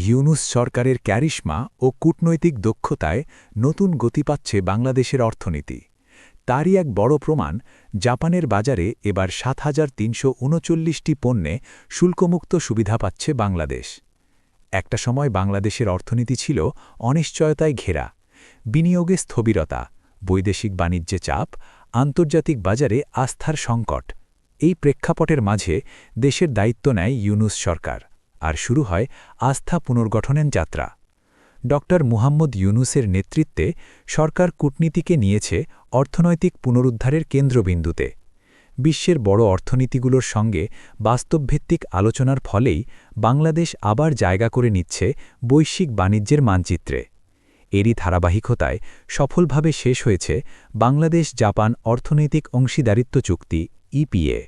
ইউনূস সরকারের ক্যারিশমা ও কূটনৈতিক দক্ষতায় নতুন গতি পাচ্ছে বাংলাদেশের অর্থনীতি। তারই এক বড় প্রমাণ, জাপানের বাজারে এবার ৭,৩৩৯টি পণ্যে শুল্কমুক্ত সুবিধা পাচ্ছে বাংলাদেশ। একটা সময় বাংলাদেশের অর্থনীতি ছিল অনিশ্চয়তায় ঘেরা। বিনিয়োগে স্থবিরতা, বৈদেশিক বাণিজ্যে চাপ, আন্তর্জাতিক বাজারে আস্থার সংকট। এই প্রেক্ষাপটের মাঝে দেশের দায়িত্ব নেয় ইউনূস সরকার, আর শুরু হয় আস্থা পুনর্গঠনের যাত্রা। ড. মুহাম্মদ ইউনূসের নেতৃত্বে সরকার কূটনীতিকে নিয়েছে অর্থনৈতিক পুনরুদ্ধারের কেন্দ্রবিন্দুতে। বিশ্বের বড় অর্থনীতিগুলোর সঙ্গে বাস্তবভিত্তিক আলোচনার ফলেই বাংলাদেশ আবার জায়গা করে নিচ্ছে বৈশ্বিক বাণিজ্যের মানচিত্রে। এরই ধারাবাহিকতায় সফলভাবে শেষ হয়েছে বাংলাদেশ জাপান অর্থনৈতিক অংশীদারিত্ব চুক্তি ইপিএ।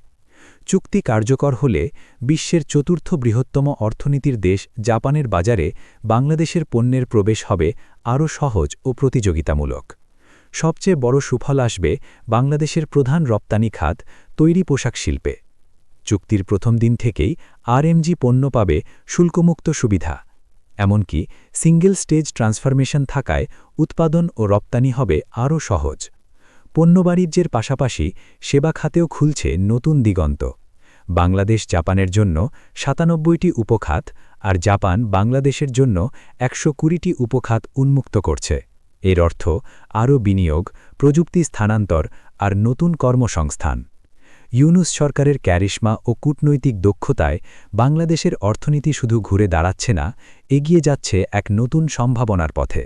চুক্তি কার্যকর হলে বিশ্বের চতুর্থ বৃহত্তম অর্থনীতির দেশ জাপানের বাজারে বাংলাদেশের পণ্যের প্রবেশ হবে আরও সহজ ও প্রতিযোগিতামূলক। সবচেয়ে বড় সুফল আসবে বাংলাদেশের প্রধান রপ্তানি খাত তৈরি পোশাক শিল্পে। চুক্তির প্রথম দিন থেকেই আরএমজি পণ্য পাবে শুল্কমুক্ত সুবিধা। এমনকি সিঙ্গেল স্টেজ ট্রান্সফরমেশন থাকায় উৎপাদন ও রপ্তানি হবে আরও সহজ। পণ্য বাণিজ্যের পাশাপাশি সেবা খাতেও খুলছে নতুন দিগন্ত। বাংলাদেশ জাপানের জন্য ৯৭টি উপখাত আর জাপান বাংলাদেশের জন্য ১২০টি উপখাত উন্মুক্ত করছে। এর অর্থ আরও বিনিয়োগ, প্রযুক্তি স্থানান্তর আর নতুন কর্মসংস্থান। ইউনূস সরকারের ক্যারিশমা ও কূটনৈতিক দক্ষতায় বাংলাদেশের অর্থনীতি শুধু ঘুরে দাঁড়াচ্ছে না, এগিয়ে যাচ্ছে এক নতুন সম্ভাবনার পথে।